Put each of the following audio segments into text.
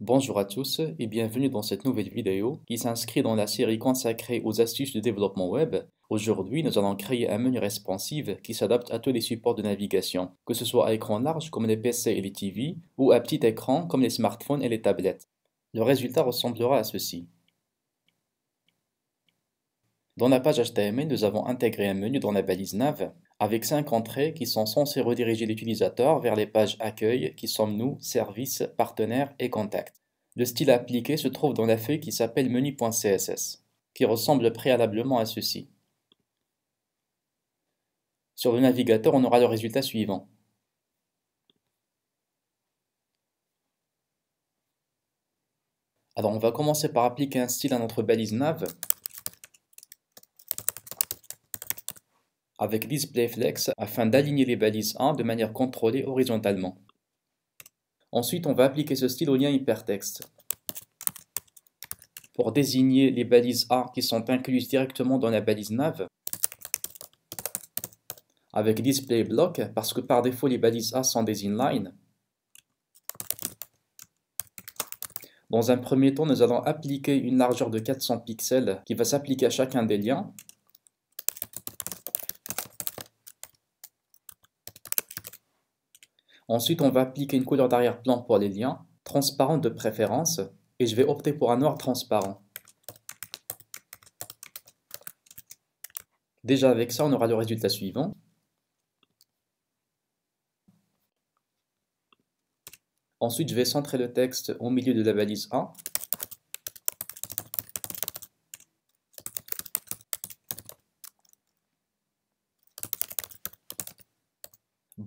Bonjour à tous et bienvenue dans cette nouvelle vidéo qui s'inscrit dans la série consacrée aux astuces de développement web. Aujourd'hui, nous allons créer un menu responsive qui s'adapte à tous les supports de navigation, que ce soit à écran large comme les PC et les TV ou à petit écran comme les smartphones et les tablettes. Le résultat ressemblera à ceci. Dans la page HTML, nous avons intégré un menu dans la balise nav avec 5 entrées qui sont censées rediriger l'utilisateur vers les pages accueil qui sont nous, services, partenaires et contacts. Le style appliqué se trouve dans la feuille qui s'appelle menu.css, qui ressemble préalablement à ceci. Sur le navigateur, on aura le résultat suivant. Alors on va commencer par appliquer un style à notre balise nav avec displayFlex afin d'aligner les balises 1 de manière contrôlée horizontalement. Ensuite, on va appliquer ce style au lien hypertexte pour désigner les balises A qui sont incluses directement dans la balise nav avec displayBlock parce que par défaut les balises A sont des inline. Dans un premier temps, nous allons appliquer une largeur de 400 pixels qui va s'appliquer à chacun des liens. Ensuite, on va appliquer une couleur d'arrière-plan pour les liens, transparente de préférence, et je vais opter pour un noir transparent. Déjà avec ça, on aura le résultat suivant. Ensuite, je vais centrer le texte au milieu de la balise 1.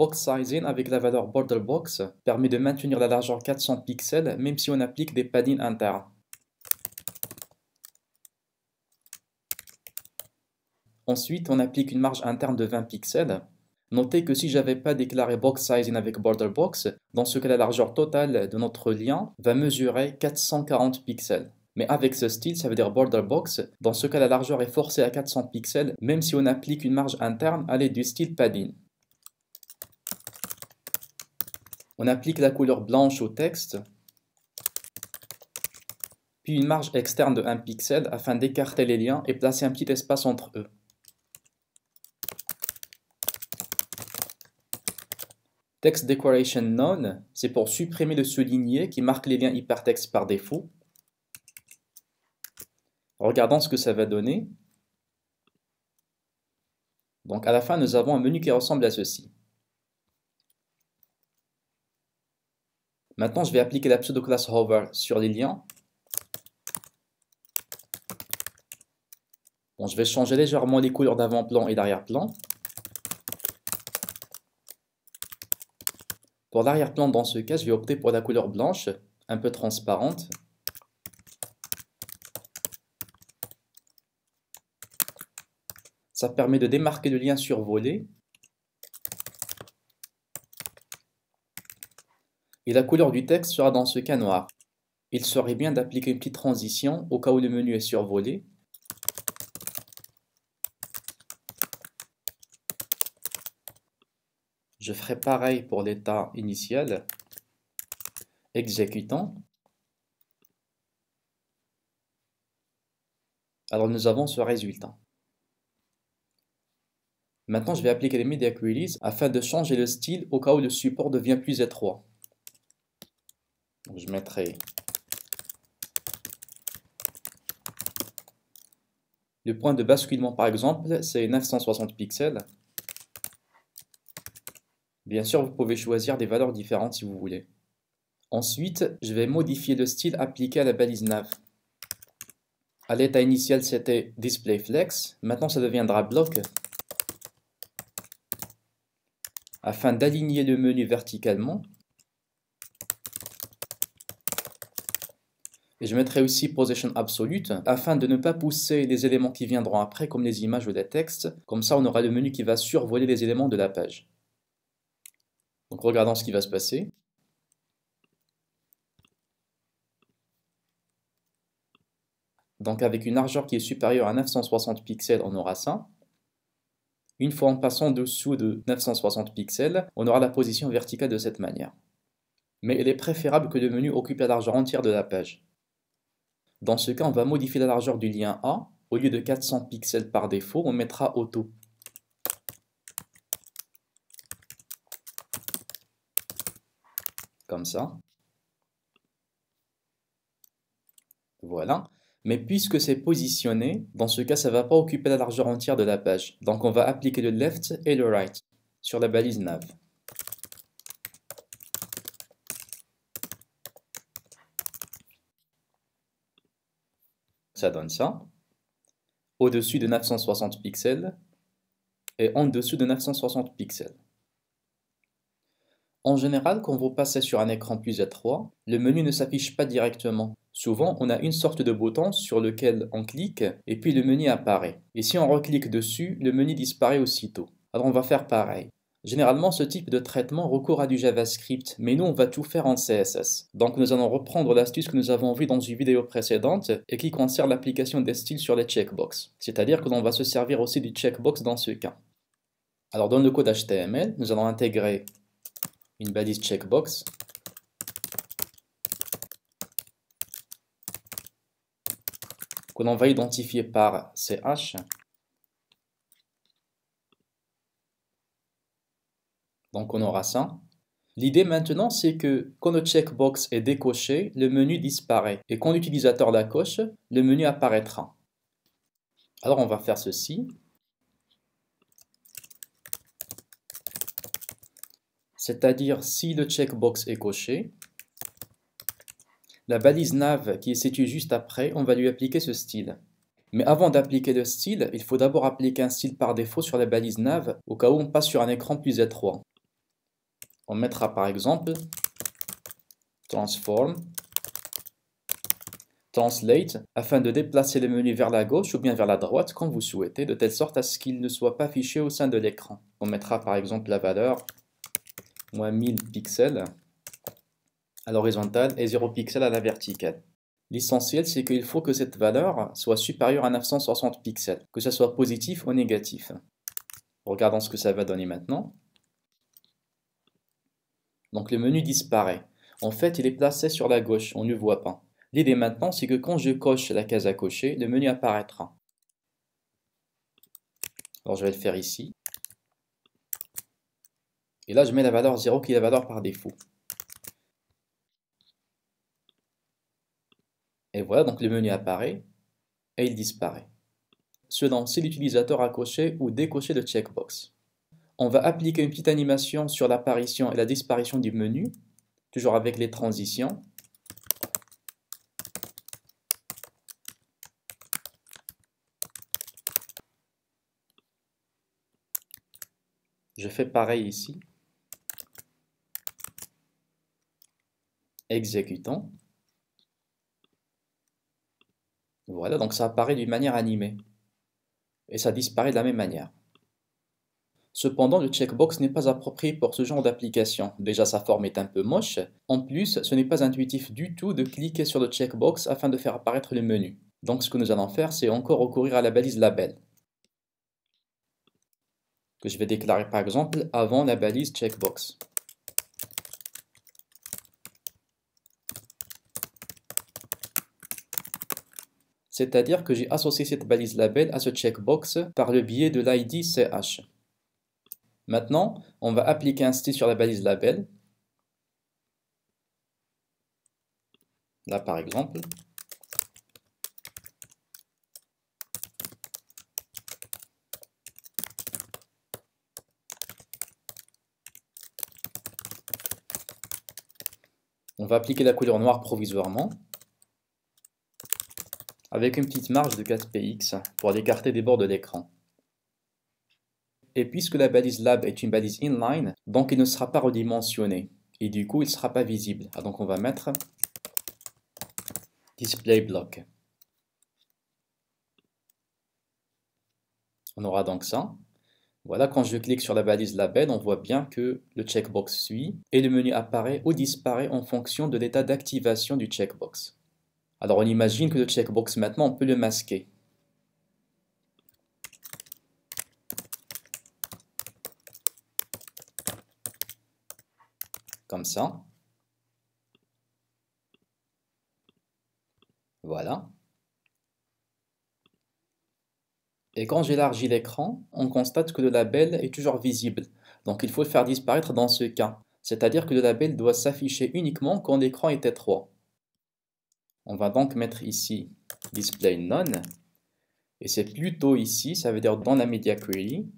Box Sizing avec la valeur Border Box permet de maintenir la largeur 400 pixels même si on applique des paddings internes. Ensuite, on applique une marge interne de 20 pixels. Notez que si je n'avais pas déclaré Box Sizing avec Border Box, dans ce cas la largeur totale de notre lien va mesurer 440 pixels. Mais avec ce style, ça veut dire Border Box, dans ce cas la largeur est forcée à 400 pixels même si on applique une marge interne à l'aide du style padding. On applique la couleur blanche au texte, puis une marge externe de 1 pixel afin d'écarter les liens et placer un petit espace entre eux. Text Decoration None, c'est pour supprimer le souligné qui marque les liens hypertextes par défaut. Regardons ce que ça va donner. Donc à la fin, nous avons un menu qui ressemble à ceci. Maintenant, je vais appliquer la pseudo-classe hover sur les liens. Bon, je vais changer légèrement les couleurs d'avant-plan et d'arrière-plan. Pour l'arrière-plan, dans ce cas, je vais opter pour la couleur blanche, un peu transparente. Ça permet de démarquer le lien survolé. Et la couleur du texte sera dans ce cas noir. Il serait bien d'appliquer une petite transition au cas où le menu est survolé. Je ferai pareil pour l'état initial. Exécutant. Alors nous avons ce résultat. Maintenant, je vais appliquer les Media Queries afin de changer le style au cas où le support devient plus étroit. Donc, je mettrai le point de basculement par exemple, c'est 960 pixels. Bien sûr, vous pouvez choisir des valeurs différentes si vous voulez. Ensuite, je vais modifier le style appliqué à la balise nav. À l'état initial, c'était displayFlex. Maintenant, ça deviendra block. Afin d'aligner le menu verticalement. Et je mettrai aussi position absolute afin de ne pas pousser les éléments qui viendront après comme les images ou les textes. Comme ça, on aura le menu qui va survoler les éléments de la page. Donc regardons ce qui va se passer. Donc avec une largeur qui est supérieure à 960 pixels, on aura ça. Une fois en passant dessous de 960 pixels, on aura la position verticale de cette manière. mais il est préférable que le menu occupe la largeur entière de la page. Dans ce cas, on va modifier la largeur du lien A. Au lieu de 400 pixels par défaut, on mettra auto. Comme ça. Voilà. Mais puisque c'est positionné, dans ce cas, ça ne va pas occuper la largeur entière de la page. Donc on va appliquer le left et le right sur la balise nav. Ça donne ça. Au-dessus de 960 pixels et en dessous de 960 pixels. En général, quand vous passez sur un écran plus étroit, le menu ne s'affiche pas directement. Souvent, on a une sorte de bouton sur lequel on clique et puis le menu apparaît. Et si on reclique dessus, le menu disparaît aussitôt. Alors on va faire pareil. Généralement, ce type de traitement recourt à du JavaScript, mais nous on va tout faire en CSS. Donc nous allons reprendre l'astuce que nous avons vue dans une vidéo précédente et qui concerne l'application des styles sur les checkbox. C'est-à-dire que l'on va se servir aussi du checkbox dans ce cas. Alors dans le code HTML, nous allons intégrer une balise checkbox que l'on va identifier par CH. Donc on aura ça. L'idée maintenant, c'est que quand le checkbox est décoché, le menu disparaît. Et quand l'utilisateur la coche, le menu apparaîtra. Alors on va faire ceci. C'est-à-dire si le checkbox est coché, la balise nav qui est située juste après, on va lui appliquer ce style. Mais avant d'appliquer le style, il faut d'abord appliquer un style par défaut sur la balise nav au cas où on passe sur un écran plus étroit. On mettra par exemple transform, translate, afin de déplacer le menu vers la gauche ou bien vers la droite comme vous souhaitez, de telle sorte à ce qu'il ne soit pas affiché au sein de l'écran. On mettra par exemple la valeur moins 1000 pixels à l'horizontale et 0 pixels à la verticale. L'essentiel, c'est qu'il faut que cette valeur soit supérieure à 960 pixels, que ce soit positif ou négatif. Regardons ce que ça va donner maintenant. Donc le menu disparaît. En fait, il est placé sur la gauche, on ne le voit pas. L'idée maintenant, c'est que quand je coche la case à cocher, le menu apparaîtra. Alors je vais le faire ici. Et là, je mets la valeur 0 qui est la valeur par défaut. Et voilà, donc le menu apparaît et il disparaît. Selon si l'utilisateur a coché ou décoché le checkbox. On va appliquer une petite animation sur l'apparition et la disparition du menu, toujours avec les transitions. Je fais pareil ici. Exécutons. Voilà, donc ça apparaît d'une manière animée. Et ça disparaît de la même manière. Cependant, le checkbox n'est pas approprié pour ce genre d'application. Déjà, sa forme est un peu moche. En plus, ce n'est pas intuitif du tout de cliquer sur le checkbox afin de faire apparaître le menu. Donc, ce que nous allons faire, c'est encore recourir à la balise label, que je vais déclarer par exemple avant la balise checkbox. C'est-à-dire que j'ai associé cette balise label à ce checkbox par le biais de l'ID CH. Maintenant, on va appliquer un style sur la balise label. Là par exemple. On va appliquer la couleur noire provisoirement, avec une petite marge de 4 px pour l'écarter des bords de l'écran. Et puisque la balise lab est une balise inline, donc il ne sera pas redimensionné. Et du coup, il ne sera pas visible. Ah, donc on va mettre display block. On aura donc ça. Voilà, quand je clique sur la balise label, on voit bien que le checkbox suit et le menu apparaît ou disparaît en fonction de l'état d'activation du checkbox. Alors on imagine que le checkbox maintenant, on peut le masquer. Comme ça. Voilà. Et quand j'élargis l'écran, on constate que le label est toujours visible. Donc il faut le faire disparaître dans ce cas. C'est-à-dire que le label doit s'afficher uniquement quand l'écran est étroit. On va donc mettre ici Display None. Et c'est plutôt ici, ça veut dire dans la Media Query,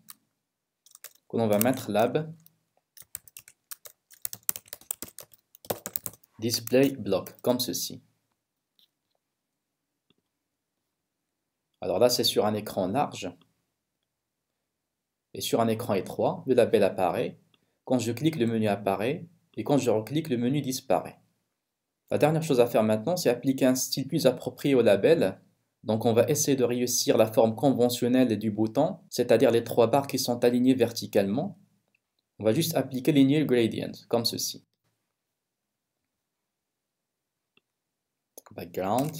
que l'on va mettre lab Display Block, comme ceci. Alors là, c'est sur un écran large. Et sur un écran étroit, le label apparaît. Quand je clique, le menu apparaît. Et quand je reclique, le menu disparaît. La dernière chose à faire maintenant, c'est appliquer un style plus approprié au label. Donc on va essayer de réussir la forme conventionnelle du bouton, c'est-à-dire les trois barres qui sont alignées verticalement. On va juste appliquer Linear Gradient, comme ceci. Background.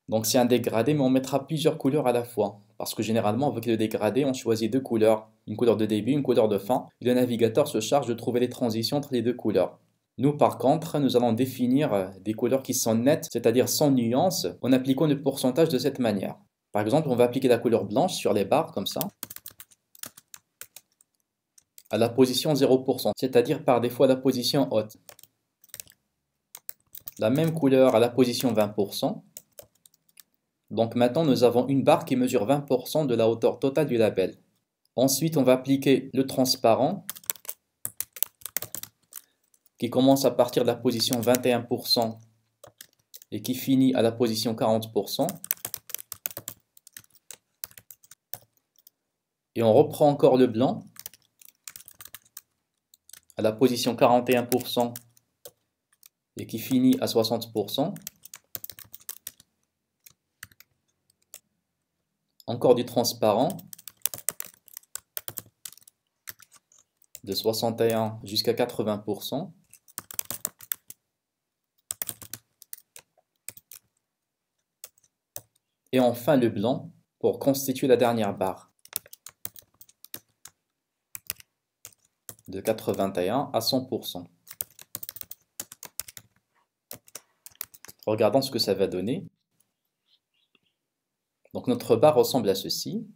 Donc c'est un dégradé, mais on mettra plusieurs couleurs à la fois. Parce que généralement, avec le dégradé, on choisit deux couleurs. Une couleur de début, une couleur de fin. Et le navigateur se charge de trouver les transitions entre les deux couleurs. Nous, par contre, nous allons définir des couleurs qui sont nettes, c'est-à-dire sans nuance, en appliquant le pourcentage de cette manière. Par exemple, on va appliquer la couleur blanche sur les barres, comme ça, à la position 0%, c'est-à-dire par défaut à la position haute. La même couleur à la position 20%. Donc maintenant, nous avons une barre qui mesure 20% de la hauteur totale du label. Ensuite, on va appliquer le transparent, qui commence à partir de la position 21% et qui finit à la position 40%. Et on reprend encore le blanc à la position 41% et qui finit à 60%. Encore du transparent de 61 jusqu'à 80%. Et enfin le blanc pour constituer la dernière barre de 81 à 100%. Regardons ce que ça va donner. Donc notre barre ressemble à ceci.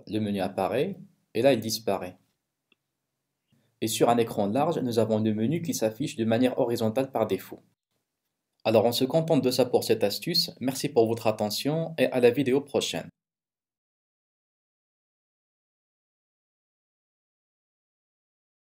Le menu apparaît et là il disparaît. Et sur un écran large, nous avons le menu qui s'affiche de manière horizontale par défaut. Alors on se contente de ça pour cette astuce. Merci pour votre attention et à la vidéo prochaine.